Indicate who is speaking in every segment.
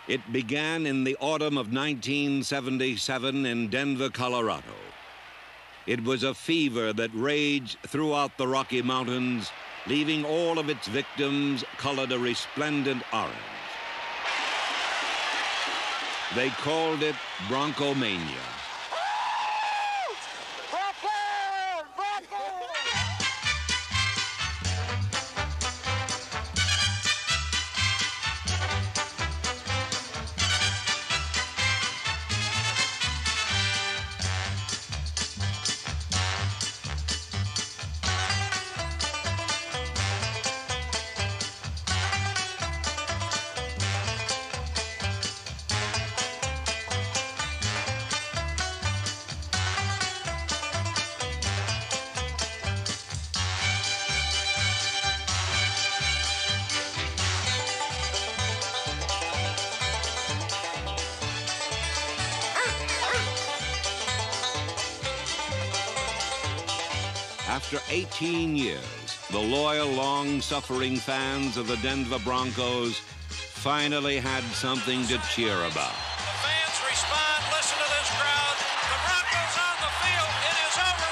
Speaker 1: It began in the autumn of 1977 in Denver, Colorado. It was a fever that raged throughout the Rocky Mountains, leaving all of its victims colored a resplendent orange. They called it Broncomania. After 18 years, the loyal, long-suffering fans of the Denver Broncos finally had something to cheer about.
Speaker 2: The fans respond. Listen to this crowd. The Broncos on the field. It is over.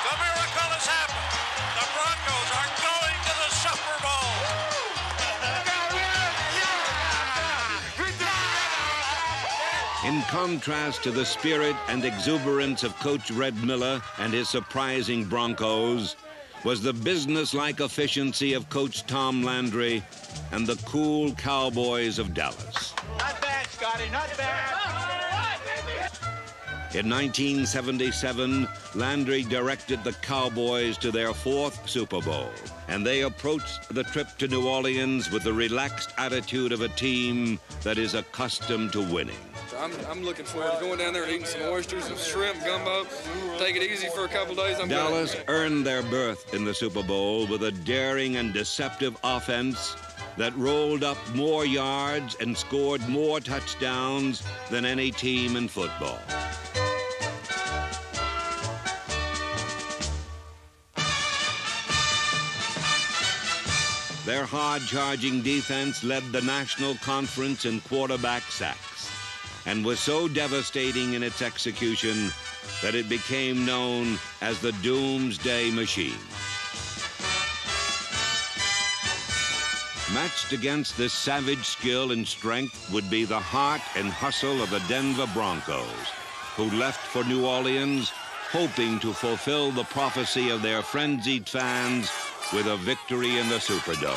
Speaker 2: The miracle has happened. The Broncos are going to the Super Bowl.
Speaker 1: In contrast to the spirit and exuberance of Coach Red Miller and his surprising Broncos was the business-like efficiency of Coach Tom Landry and the cool Cowboys of Dallas.
Speaker 2: Not bad, Scotty, not bad.
Speaker 1: In 1977, Landry directed the Cowboys to their 4th Super Bowl, and they approached the trip to New Orleans with the relaxed attitude of a team that is accustomed to winning.
Speaker 3: I'm looking forward to going down there and eating some oysters and shrimp, gumbo, take it easy for a couple days.
Speaker 1: Dallas earned their berth in the Super Bowl with a daring and deceptive offense that rolled up more yards and scored more touchdowns than any team in football. Their hard-charging defense led the National Conference in quarterback sacks and was so devastating in its execution that it became known as the Doomsday Machine. Matched against this savage skill and strength would be the heart and hustle of the Denver Broncos, who left for New Orleans hoping to fulfill the prophecy of their frenzied fans with a victory in the Superdome.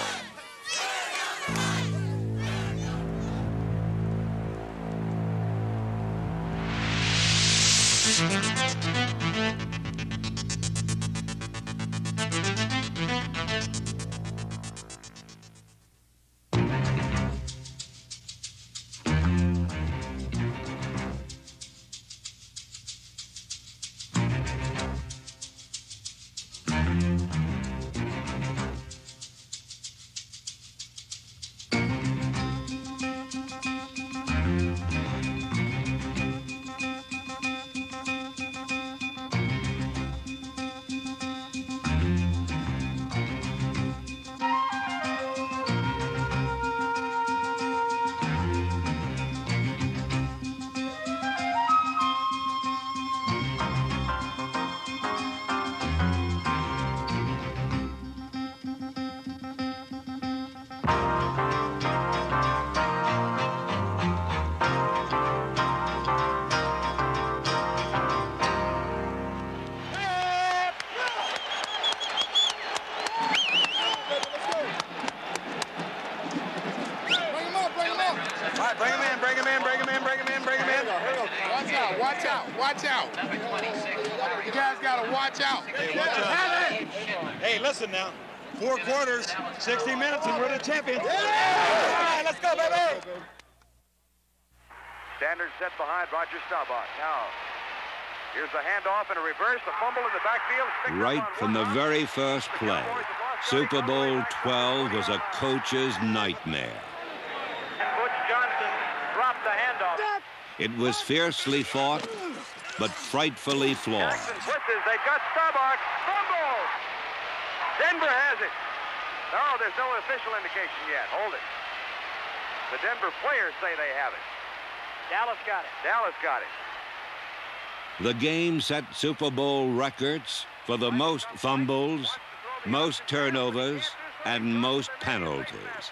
Speaker 4: Watch out. You guys got to watch out.
Speaker 5: Hey, listen now. 4 quarters, 60 minutes, and we're the champions. Yeah! All right, let's go, baby.
Speaker 6: Standard set behind Roger Staubach. Now, here's the handoff and a reverse, the fumble in the backfield.
Speaker 1: Right from the very first play, Super Bowl XII was a coach's nightmare.
Speaker 6: And Butch Johnson dropped the handoff.
Speaker 1: It was fiercely fought, but frightfully flawed.
Speaker 6: Jackson twists, they got Staubach. Fumble! Denver has it. No, there's no official indication yet. Hold it. The Denver players say they have it.
Speaker 2: Dallas got it.
Speaker 6: Dallas got it.
Speaker 1: The game set Super Bowl records for the most fumbles, most turnovers, and most penalties.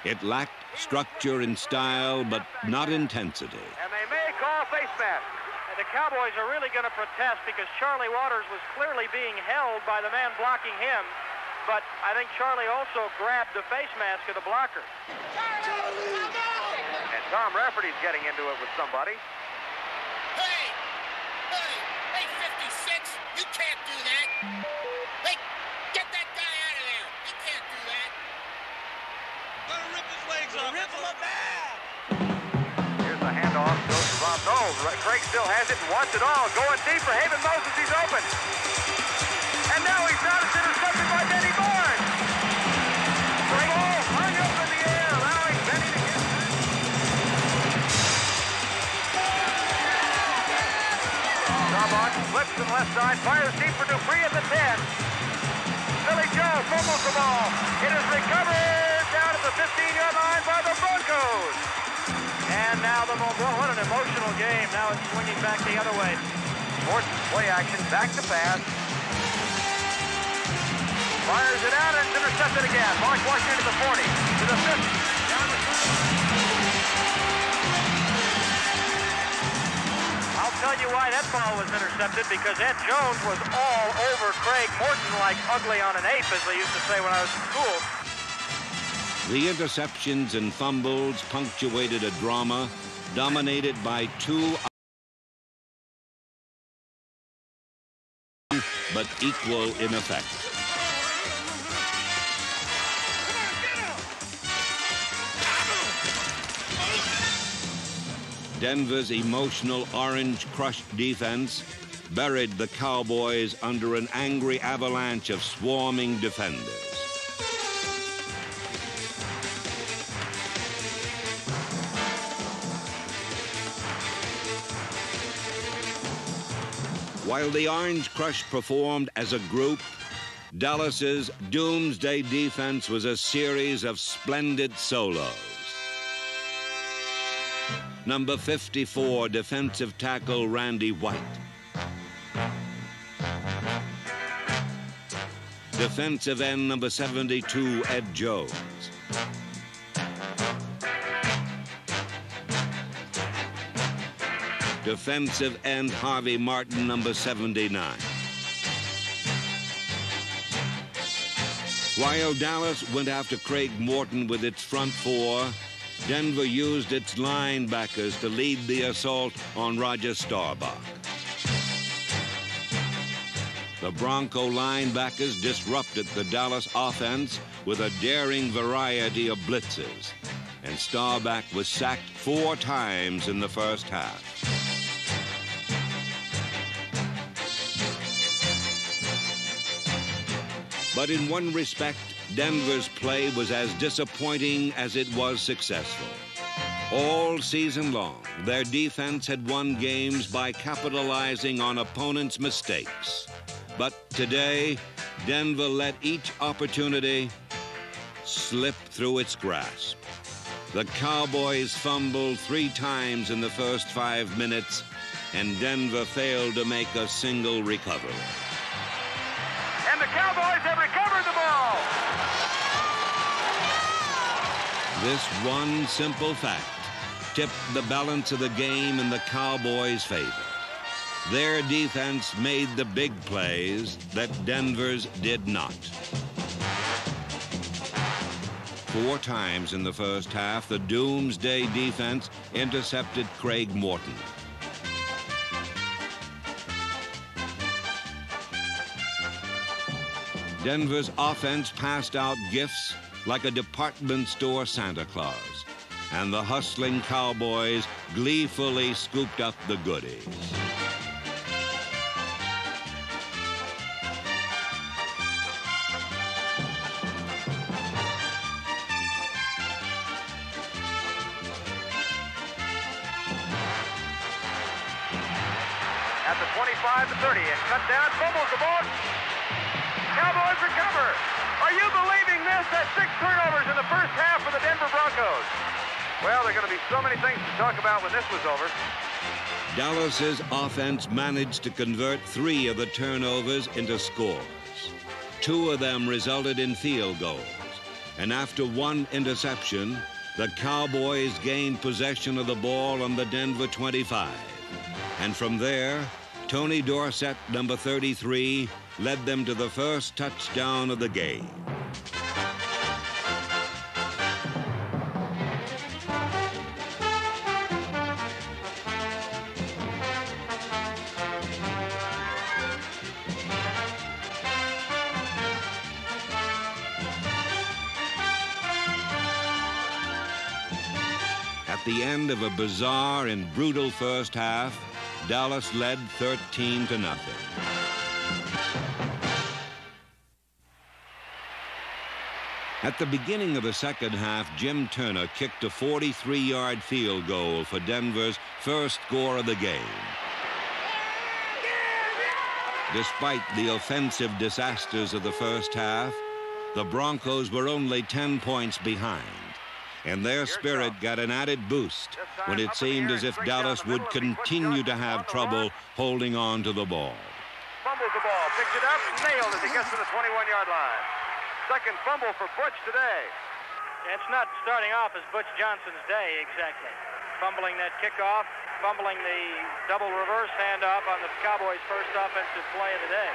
Speaker 1: It lacked structure and style, but not intensity.
Speaker 6: And they may call face mask.
Speaker 2: And the Cowboys are really going to protest because Charlie Waters was clearly being held by the man blocking him. But I think Charlie also grabbed the face mask of the blocker.
Speaker 6: And Tom Rafferty's getting into it with somebody.
Speaker 7: Hey, 56, you can't do that. Hey, get that guy out of there. You can't do that. Gonna rip his legs off. Rip him up bad.
Speaker 6: Here's the handoff. Goes to Rob. No, Craig still has it and wants it all. Going deep for Haven Moses. He's open. And now he's out. It's intercepted by Benny Barnes. The ball hung up in the air, allowing Benny to get back. Staubach flips to the left side, fires deep for Dupree at the 10. Billy Joe fumbles the ball. It is recovered down at the 15-yard line by the Broncos.
Speaker 2: And now what an emotional game. Now it's swinging back the other way.
Speaker 6: Morton play action, back to pass. Fires it out and it's intercepted again. Mark Washington to the 40, to the 50. Down the
Speaker 2: I'll tell you why that ball was intercepted, because Ed Jones was all over Craig Morton like ugly on an ape, as they used to say when I was in school.
Speaker 1: The interceptions and fumbles punctuated a drama dominated by two but equal in effect. Denver's emotional orange crush defense buried the Cowboys under an angry avalanche of swarming defenders. While the Orange Crush performed as a group, Dallas's doomsday defense was a series of splendid solos. Number 54, defensive tackle Randy White. Defensive end number 72, Ed Jones. Defensive end Harvey Martin, number 79. While Dallas went after Craig Morton with its front four, Denver used its linebackers to lead the assault on Roger Staubach. The Bronco linebackers disrupted the Dallas offense with a daring variety of blitzes, and Staubach was sacked 4 times in the first half. But in one respect, Denver's play was as disappointing as it was successful. All season long, their defense had won games by capitalizing on opponents' mistakes. But today, Denver let each opportunity slip through its grasp. The Cowboys fumbled 3 times in the first 5 minutes, and Denver failed to make a single recovery.
Speaker 6: And the Cowboys have recovered the ball.
Speaker 1: This one simple fact tipped the balance of the game in the Cowboys' favor. Their defense made the big plays that Denver's did not. 4 times in the first half, the doomsday defense intercepted Craig Morton. Denver's offense passed out gifts like a department store Santa Claus, and the hustling Cowboys gleefully scooped up the goodies.
Speaker 6: At the 25 to 30 and cut down, fumbles the ball. Cowboys recover. Are you believing this? That's 6 turnovers in the first half for the Denver Broncos. Well, there are going to be so many things to talk about when this was over.
Speaker 1: Dallas's offense managed to convert 3 of the turnovers into scores. 2 of them resulted in field goals. And after 1 interception, the Cowboys gained possession of the ball on the Denver 25. And from there, Tony Dorsett, number 33, led them to the first touchdown of the game. At the end of a bizarre and brutal first half, Dallas led 13-0. At the beginning of the second half, Jim Turner kicked a 43-yard field goal for Denver's first score of the game. Despite the offensive disasters of the first half, the Broncos were only 10 points behind, and their spirit got an added boost when it seemed as if Dallas would continue to have trouble holding on to the ball.
Speaker 6: Fumbles the ball, picks it up, nailed as he gets to the 21-yard line. Second fumble for Butch today.
Speaker 2: It's not starting off as Butch Johnson's day, exactly. Fumbling that kickoff, fumbling the double reverse handoff on the Cowboys' first offensive play of the day.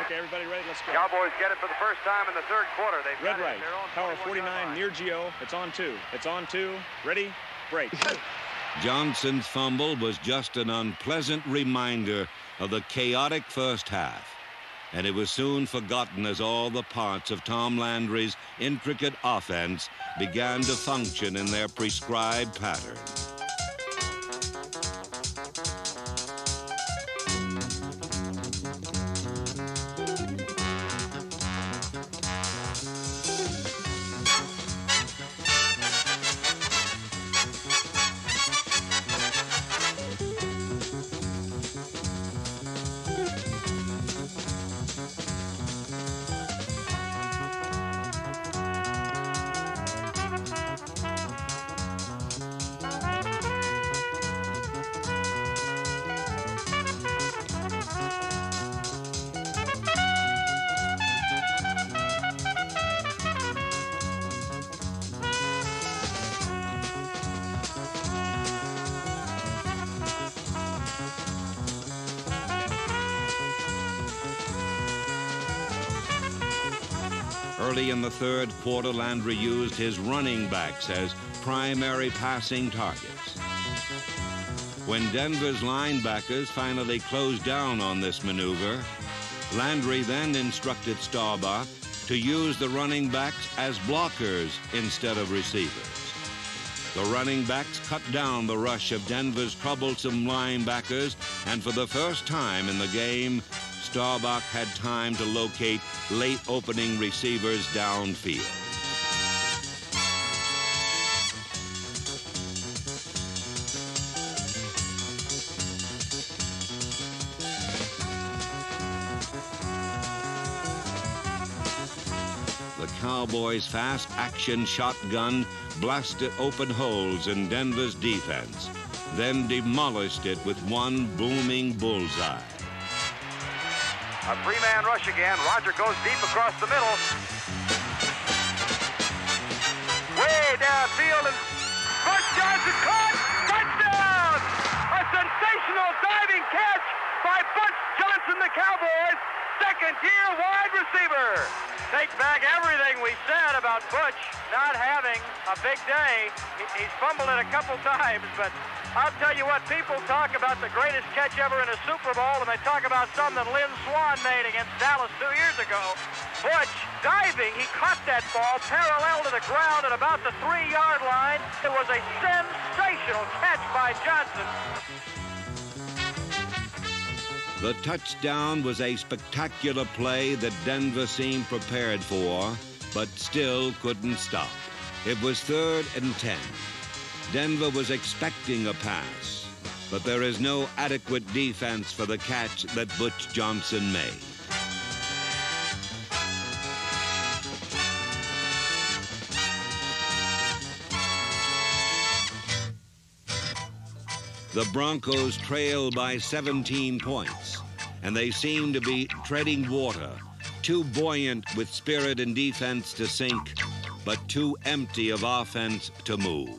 Speaker 8: Okay, everybody ready? Let's go.
Speaker 6: Cowboys get it for the first time in the third quarter. They've
Speaker 8: Red
Speaker 6: got
Speaker 8: right,
Speaker 6: their own
Speaker 8: power
Speaker 6: 21-yard
Speaker 8: 49
Speaker 6: line.
Speaker 8: near Gio. It's on 2. It's on 2. Ready? Break.
Speaker 1: Johnson's fumble was just an unpleasant reminder of the chaotic first half, and it was soon forgotten as all the parts of Tom Landry's intricate offense began to function in their prescribed pattern. Early in the third quarter, Landry used his running backs as primary passing targets. When Denver's linebackers finally closed down on this maneuver, Landry then instructed Staubach to use the running backs as blockers instead of receivers. The running backs cut down the rush of Denver's troublesome linebackers, and for the first time in the game, Staubach had time to locate late opening receivers downfield. The Cowboys' fast action shotgun blasted open holes in Denver's defense, then demolished it with one booming bullseye.
Speaker 6: A three-man rush again. Roger goes deep across the middle. Way downfield, and Butch Johnson caught. Touchdown! A sensational diving catch by Butch Johnson, the Cowboys' second-year wide receiver. Take back everything we said about Butch not having a big day. He's fumbled it a couple times, but I'll tell you what, people talk about the greatest catch ever in a Super Bowl, and they talk about some that Lynn Swann made against Dallas 2 years ago. Butch, diving, he caught that ball parallel to the ground at about the 3-yard line. It was a sensational catch by Johnson.
Speaker 1: The touchdown was a spectacular play that Denver seemed prepared for, but still couldn't stop. It was 3rd and 10. Denver was expecting a pass, but there is no adequate defense for the catch that Butch Johnson made. The Broncos trail by 17 points, and they seem to be treading water, too buoyant with spirit and defense to sink, but too empty of offense to move.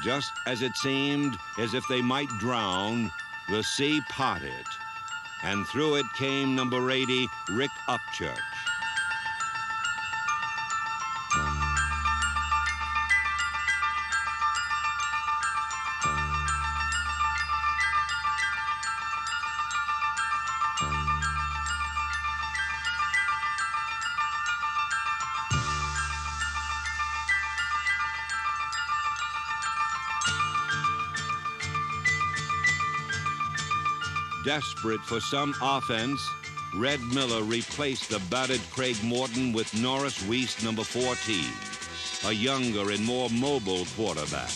Speaker 1: Just as it seemed as if they might drown, the sea parted, and through it came number 80, Rick Upchurch. Desperate for some offense, Red Miller replaced the battered Craig Morton with Norris Weiss, number 14, a younger and more mobile quarterback.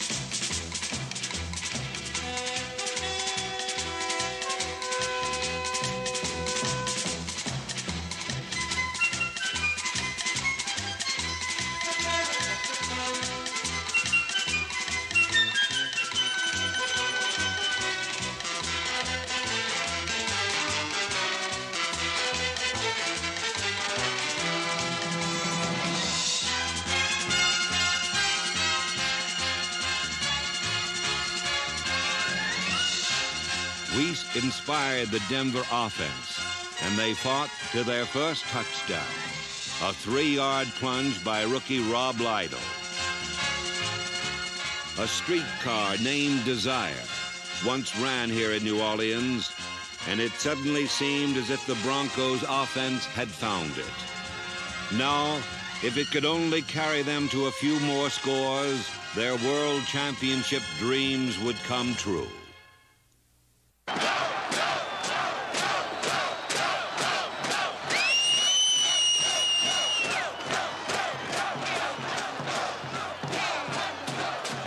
Speaker 1: Weiss inspired the Denver offense, and they fought to their first touchdown, a 3-yard plunge by rookie Rob Lidle. A streetcar named Desire once ran here in New Orleans, and it suddenly seemed as if the Broncos' offense had found it. Now, if it could only carry them to a few more scores, their world championship dreams would come true.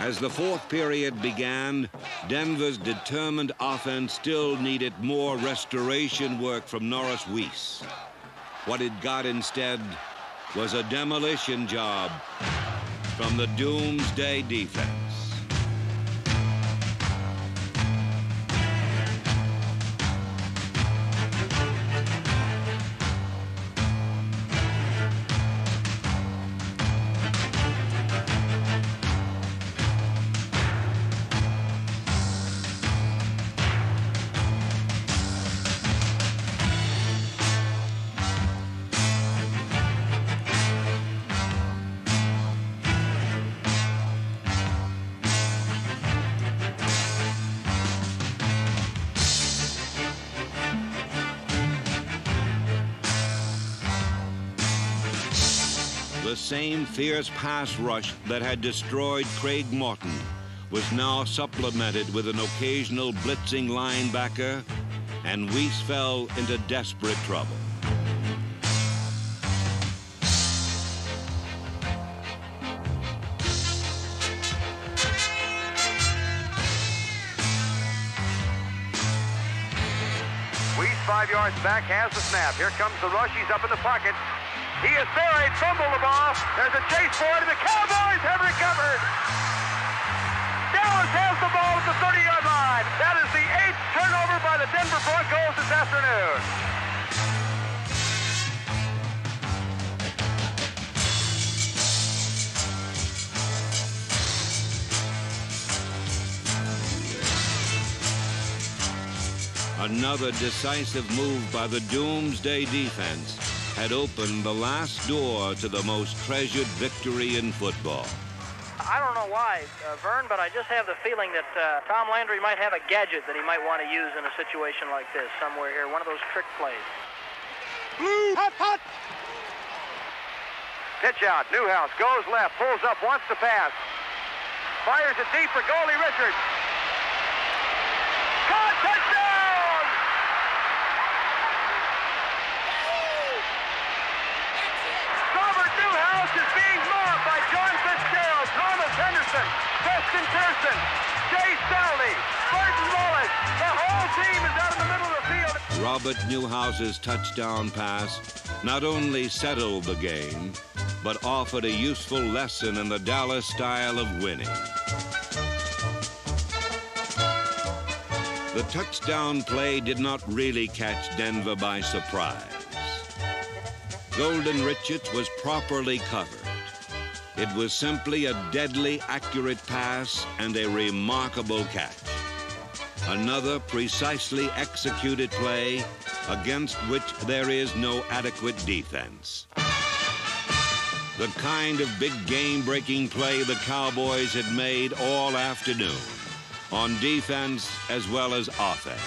Speaker 1: As the fourth period began, Denver's determined offense still needed more restoration work from Norris Weiss. What it got instead was a demolition job from the Doomsday defense. The same fierce pass rush that had destroyed Craig Morton was now supplemented with an occasional blitzing linebacker, and Weiss fell into desperate trouble.
Speaker 6: Weiss 5 yards back, has the snap. Here comes the rush. He's up in the pocket. He is buried, fumbled the ball. There's a chase for it, and the Cowboys have recovered. Dallas has the ball at the 30-yard line. That is the 8th turnover by the Denver Broncos this afternoon.
Speaker 1: Another decisive move by the Doomsday defense had opened the last door to the most treasured victory in football.
Speaker 2: I don't know why, Vern, but I just have the feeling that Tom Landry might have a gadget that he might want to use in a situation like this somewhere here, one of those trick plays.
Speaker 5: Blue, hot, hot.
Speaker 6: Pitch out, Newhouse goes left, pulls up, wants to pass. Fires it deep for Goldie Richards. Caught, touchdown! Robert Newhouse is being mobbed by John Fitzgerald. Thomas Henderson Pearson, Preston Pearson, Jay Seldy, Burton Mullis. The whole team is out in the middle of the field.
Speaker 1: Robert Newhouse's touchdown pass not only settled the game, but offered a useful lesson in the Dallas style of winning. The touchdown play did not really catch Denver by surprise. Golden Richards was properly covered. It was simply a deadly accurate pass and a remarkable catch. Another precisely executed play against which there is no adequate defense. The kind of big game-breaking play the Cowboys had made all afternoon, on defense as well as offense.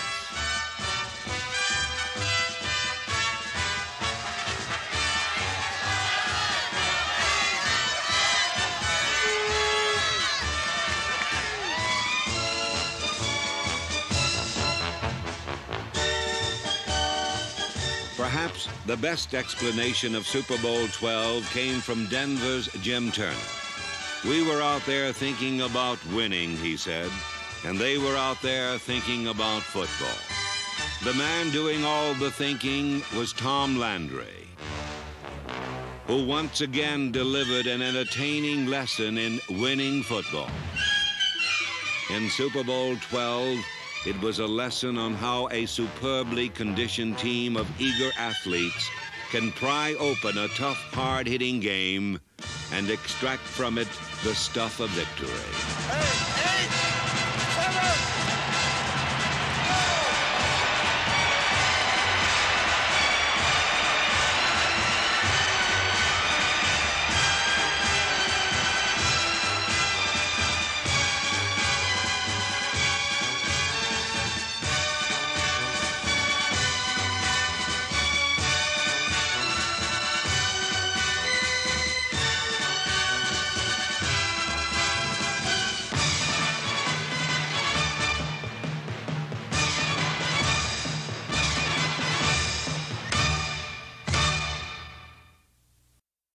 Speaker 1: Perhaps the best explanation of Super Bowl XII came from Denver's Jim Turner. We were out there thinking about winning, he said, and they were out there thinking about football. The man doing all the thinking was Tom Landry, who once again delivered an entertaining lesson in winning football. In Super Bowl XII, it was a lesson on how a superbly conditioned team of eager athletes can pry open a tough, hard-hitting game and extract from it the stuff of victory.
Speaker 4: Hey!